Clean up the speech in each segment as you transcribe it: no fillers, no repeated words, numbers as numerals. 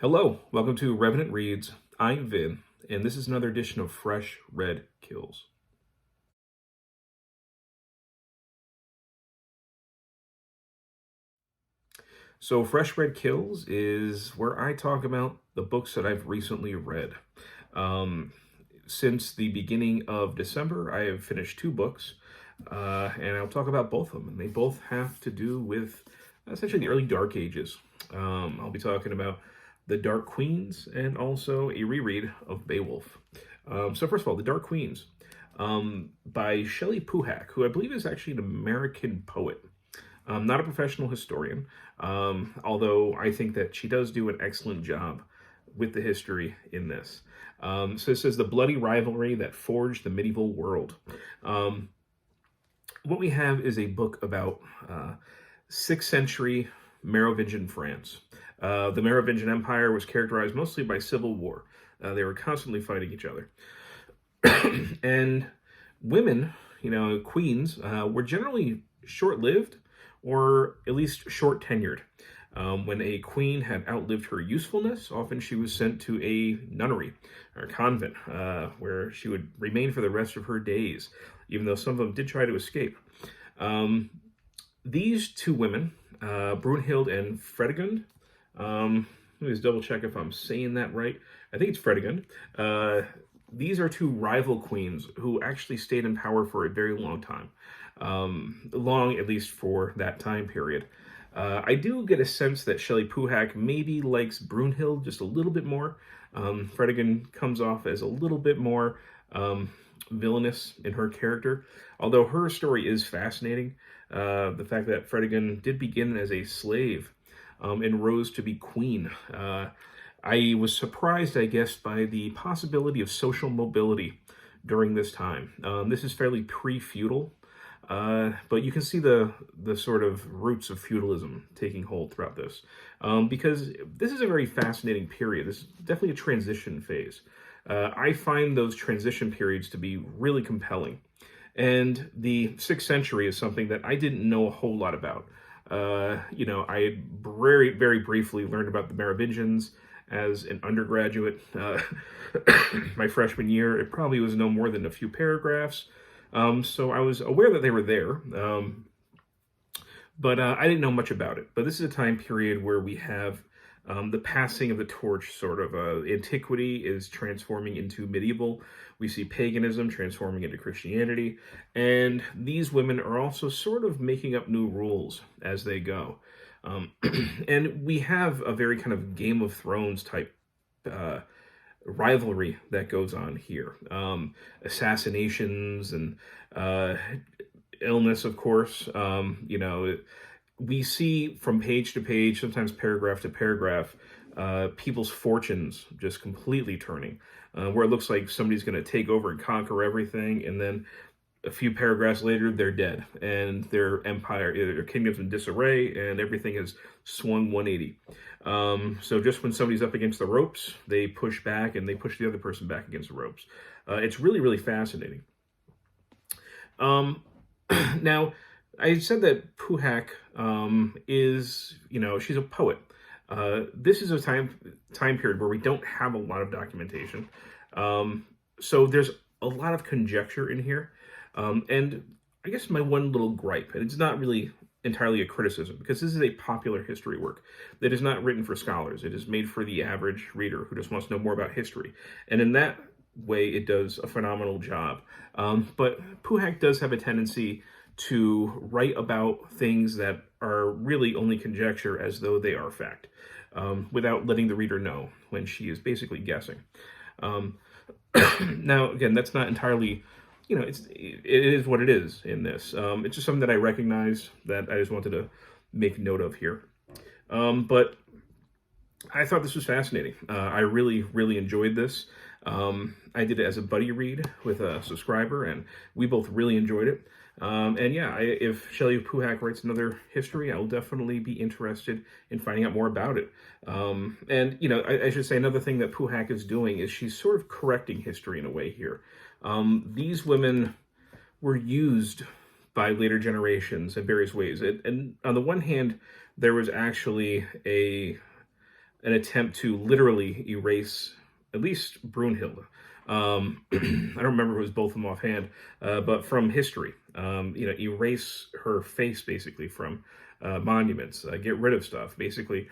Hello, welcome to Revenant Reads. I'm Vin, and this is another edition of Fresh Red Kills. So, Fresh Red Kills is where I talk about the books that I've recently read. Um, since the beginning of December, I have finished two books, and I'll talk about both of them. And they both have to do with essentially the early Dark Ages. I'll be talking about The Dark Queens and also a reread of Beowulf. So, first of all, The Dark Queens by Shelley Puhak, who I believe is actually an American poet. Not a professional historian, although I think that she does do an excellent job with the history in this. So it says, the bloody rivalry that forged the medieval world. What we have is a book about 6th century Merovingian France. The Merovingian Empire was characterized mostly by civil war. They were constantly fighting each other. And women, queens, were generally short-lived, or at least short-tenured. When a queen had outlived her usefulness, often she was sent to a nunnery or convent, where she would remain for the rest of her days, even though some of them did try to escape. These two women, Brunhild and Fredegund, let me just double check if I'm saying that right. I think it's Fredegund. These are two rival queens who actually stayed in power for a very long time. Long, at least for that time period. I do get a sense that Shelley Puhak maybe likes Brunhild just a little bit more. Fredegund comes off as a little bit more villainous in her character, although her story is fascinating. The fact that Fredegund did begin as a slave and rose to be queen. I was surprised, I guess, by the possibility of social mobility during this time. This is fairly pre-feudal. But you can see the sort of roots of feudalism taking hold throughout this, because this is a very fascinating period. This is definitely a transition phase. I find those transition periods to be really compelling. And the 6th century is something that I didn't know a whole lot about. I had very, very briefly learned about the Merovingians as an undergraduate my freshman year. It probably was no more than a few paragraphs. So I was aware that they were there, but I didn't know much about it. But this is a time period where we have the passing of the torch, sort of. Antiquity is transforming into medieval. We see paganism transforming into Christianity. And these women are also sort of making up new rules as they go. And we have a very kind of Game of Thrones type rivalry that goes on here. Assassinations and illness, of course. We see from page to page, sometimes paragraph to paragraph, people's fortunes just completely turning, where it looks like somebody's going to take over and conquer everything, and then a few paragraphs later, they're dead, and their empire, their kingdom's in disarray, and everything has swung 180. So just when somebody's up against the ropes, they push back, and they push the other person back against the ropes. It's really, really fascinating. Now, I said that Puhak is, she's a poet. This is a time period where we don't have a lot of documentation. So there's a lot of conjecture in here. And I guess my one little gripe, and it's not really entirely a criticism, because this is a popular history work that is not written for scholars. It is made for the average reader who just wants to know more about history. And in that way, it does a phenomenal job. But Puhak does have a tendency to write about things that are really only conjecture as though they are fact, without letting the reader know when she is basically guessing. Now, again, that's not entirely... it is what it is in this. It's just something that I recognize that I just wanted to make note of here. But I thought this was fascinating. I really, really enjoyed this. I did it as a buddy read with a subscriber, and we both really enjoyed it. And yeah, if Shelley Puhak writes another history, I'll definitely be interested in finding out more about it. And, I should say another thing that Puhak is doing is she's sort of correcting history in a way here. These women were used by later generations in various ways. And on the one hand, there was actually a an attempt to literally erase at least Brunhilde. I don't remember who was both of them offhand, but from history, erase her face basically from monuments, get rid of stuff, basically,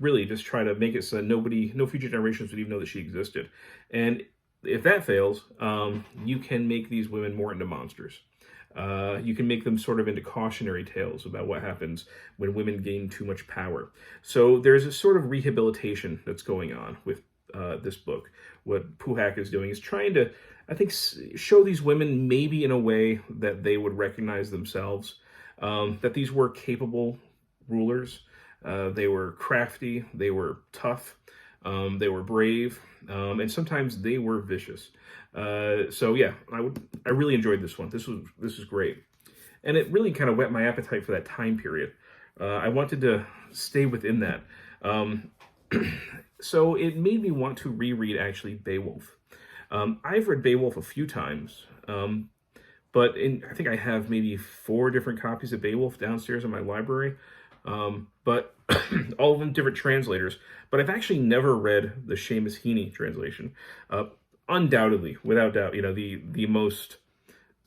really just try to make it so no future generations would even know that she existed. And if that fails, you can make these women more into monsters. You can make them sort of into cautionary tales about what happens when women gain too much power. So there's a sort of rehabilitation that's going on with this book. What Puhak is doing is trying to, I think, show these women maybe in a way that they would recognize themselves, that these were capable rulers. They were crafty, they were tough, they were brave, and sometimes they were vicious. So yeah, I really enjoyed this one. This was great, and it really kind of whet my appetite for that time period. I wanted to stay within that. So it made me want to reread, actually, Beowulf. I've read Beowulf a few times, but I think I have maybe 4 different copies of Beowulf downstairs in my library, but all of them different translators. But I've actually never read the Seamus Heaney translation. Undoubtedly, without doubt, the most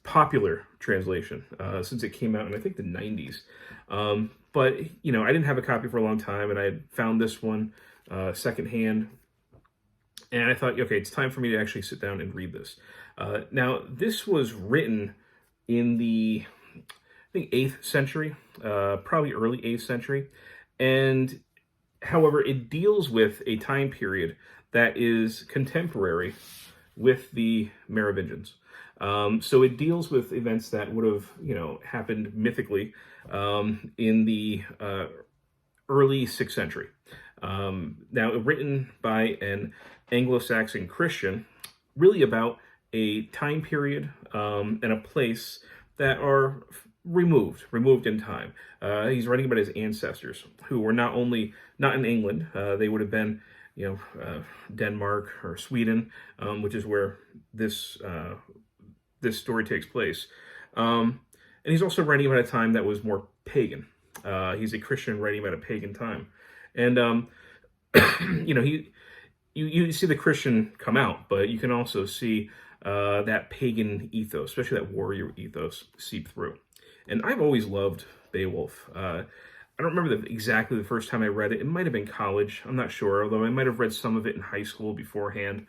popular translation since it came out in, I think, the 90s. But, I didn't have a copy for a long time, and I had found this one secondhand. And I thought, okay, it's time for me to actually sit down and read this. Now, this was written in the, I think, 8th century, probably early 8th century. And, however, it deals with a time period that is contemporary with the Merovingians. So it deals with events that would have, happened mythically in the early 6th century. Now, written by an Anglo-Saxon Christian, really about a time period and a place that are removed in time. He's writing about his ancestors, who were not in England, they would have been, Denmark or Sweden, which is where this story takes place. And he's also writing about a time that was more pagan. He's a Christian writing about a pagan time. And, you see the Christian come out, but you can also see that pagan ethos, especially that warrior ethos, seep through. And I've always loved Beowulf. I don't remember exactly the first time I read it. It might have been college. I'm not sure, although I might have read some of it in high school beforehand.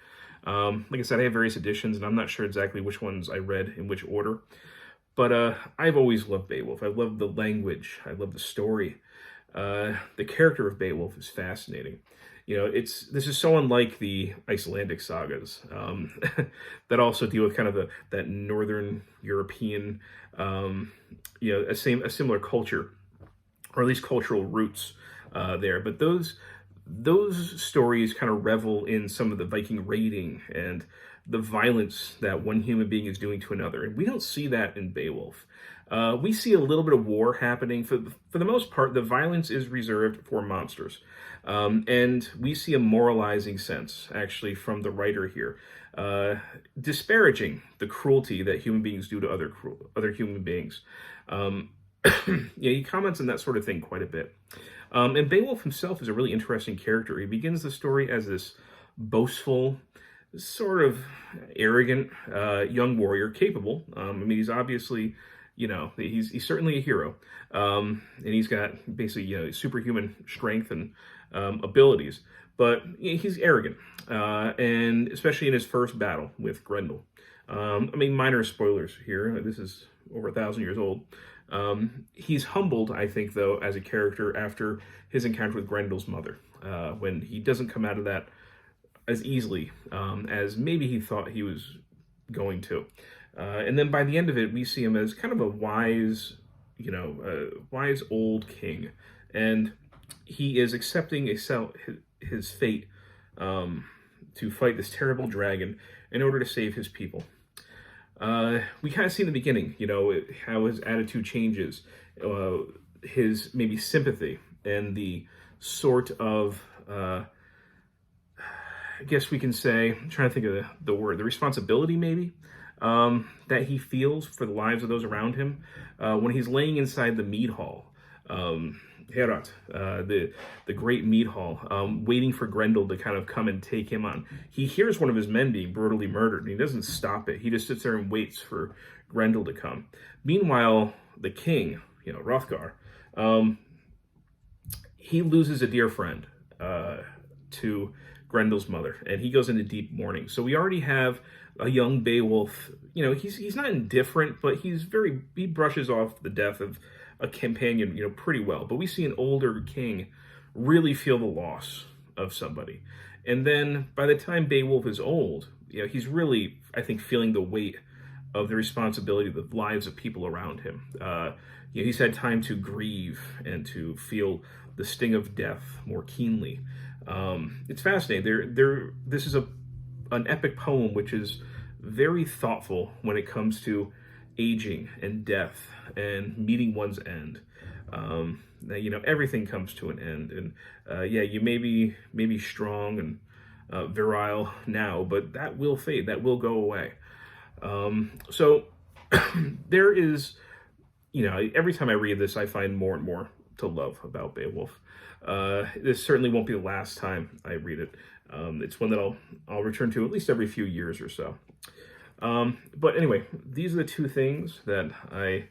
Like I said, I have various editions, and I'm not sure exactly which ones I read in which order. But I've always loved Beowulf. I love the language. I love the story. The character of Beowulf is fascinating. This is so unlike the Icelandic sagas that also deal with kind of that Northern European, a similar culture, or at least cultural roots there. But those stories kind of revel in some of the Viking raiding and the violence that one human being is doing to another. And we don't see that in Beowulf. We see a little bit of war happening. For the most part, the violence is reserved for monsters. And we see a moralizing sense, actually, from the writer here, disparaging the cruelty that human beings do to other human beings. He comments on that sort of thing quite a bit. And Beowulf himself is a really interesting character. He begins the story as this boastful, sort of arrogant young warrior, capable. He's obviously, he's certainly a hero. And he's got basically, superhuman strength and abilities. But he's arrogant, and especially in his first battle with Grendel. Minor spoilers here. This is over 1,000 years old. He's humbled, I think, though, as a character after his encounter with Grendel's mother, when he doesn't come out of that as easily as maybe he thought he was going to. And then by the end of it, we see him as kind of a wise old king. And he is accepting his fate to fight this terrible dragon in order to save his people. We kind of see in the beginning, how his attitude changes, his maybe sympathy, and the sort of, I guess we can say, I'm trying to think of the word, the responsibility maybe, that he feels for the lives of those around him when he's laying inside the mead hall. Herat, the great meat hall, waiting for Grendel to kind of come and take him on. He hears one of his men being brutally murdered, and he doesn't stop it. He just sits there and waits for Grendel to come. Meanwhile, the king, Hrothgar, he loses a dear friend to Grendel's mother, and he goes into deep mourning. So we already have a young Beowulf. He's not indifferent, but he brushes off the death of a companion, pretty well. But we see an older king really feel the loss of somebody. And then by the time Beowulf is old, he's really, I think, feeling the weight of the responsibility of the lives of people around him. He's had time to grieve and to feel the sting of death more keenly. It's fascinating. This is an epic poem which is very thoughtful when it comes to aging and death and meeting one's end. Everything comes to an end, and you may be strong and virile now, but that will fade. That will go away. So there is, every time I read this, I find more and more to love about Beowulf. This certainly won't be the last time I read it. It's one that I'll return to at least every few years or so. But anyway, these are the two things that I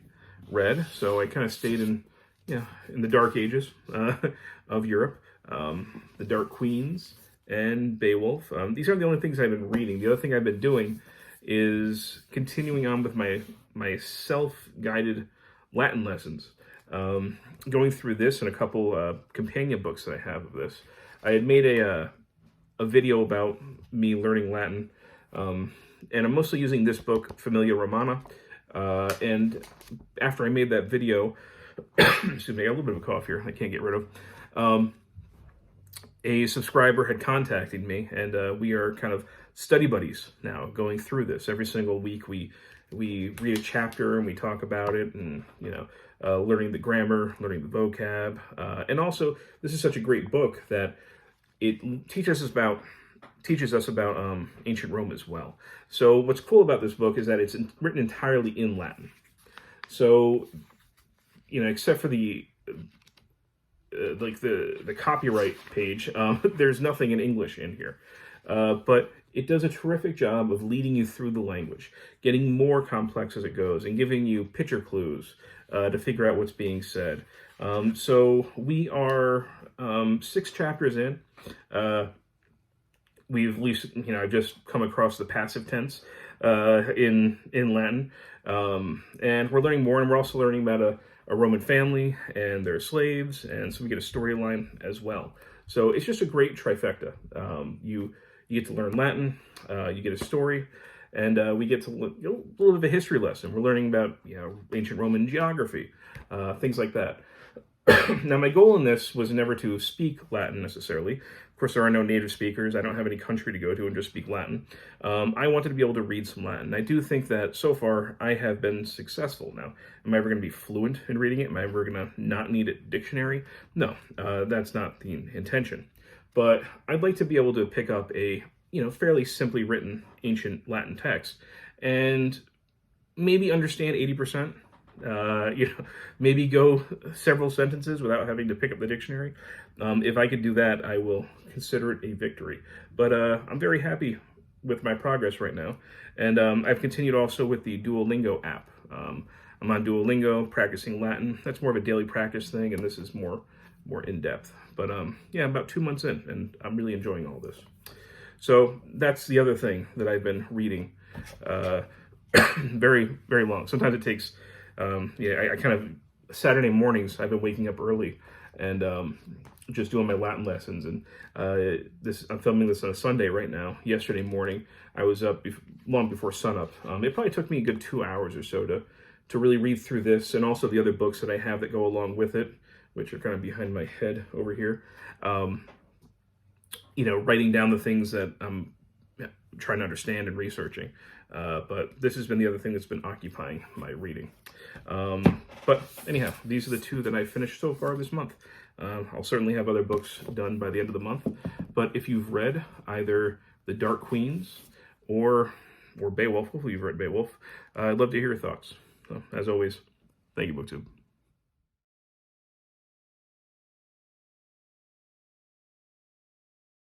read. So I kind of stayed in the dark ages of Europe, the Dark Queens and Beowulf. These aren't the only things I've been reading. The other thing I've been doing is continuing on with my self-guided Latin lessons. Going through this and a couple companion books that I have of this. I had made a video about me learning Latin, and I'm mostly using this book, Familia Romana. And after I made that video, excuse me, I got a little bit of a cough here I can't get rid of. A subscriber had contacted me, and we are kind of study buddies now, going through this. Every single week we read a chapter and we talk about it, and learning the grammar, learning the vocab, and also this is such a great book that it teaches us about ancient Rome as well. So what's cool about this book is that it's written entirely in Latin. So except for the copyright page, there's nothing in English in here. But it does a terrific job of leading you through the language, getting more complex as it goes, and giving you picture clues to figure out what's being said. So we are 6 chapters in. We've at least, I've just come across the passive tense in Latin, and we're learning more, and we're also learning about a Roman family and their slaves, and so we get a storyline as well. So it's just a great trifecta. You get to learn Latin, you get a story, and we get to a little bit of a history lesson. We're learning about ancient Roman geography, things like that. Now, my goal in this was never to speak Latin necessarily. Of course, there are no native speakers. I don't have any country to go to and just speak Latin. I wanted to be able to read some Latin. I do think that so far I have been successful. Now, am I ever going to be fluent in reading it? Am I ever going to not need a dictionary? No, that's not the intention. But I'd like to be able to pick up a fairly simply written ancient Latin text and maybe understand 80%. Maybe go several sentences without having to pick up the dictionary. If I could do that, I will consider it a victory. But I'm very happy with my progress right now. And I've continued also with the Duolingo app. I'm on Duolingo practicing Latin. That's more of a daily practice thing, and this is more in-depth. But I'm about 2 months in, and I'm really enjoying all this. So that's the other thing that I've been reading very, very long. Sometimes it takes... I kind of, Saturday mornings, I've been waking up early and just doing my Latin lessons. And I'm filming this on a Sunday right now. Yesterday morning, I was up long before sunup. It probably took me a good 2 hours or so to really read through this, and also the other books that I have that go along with it, which are kind of behind my head over here. Writing down the things that I'm trying to understand and researching. But this has been the other thing that's been occupying my reading. But anyhow, these are the 2 that I finished so far this month. I'll certainly have other books done by the end of the month. But if you've read either The Dark Queens or Beowulf, hopefully you've read Beowulf, I'd love to hear your thoughts. So, as always, thank you, Booktube.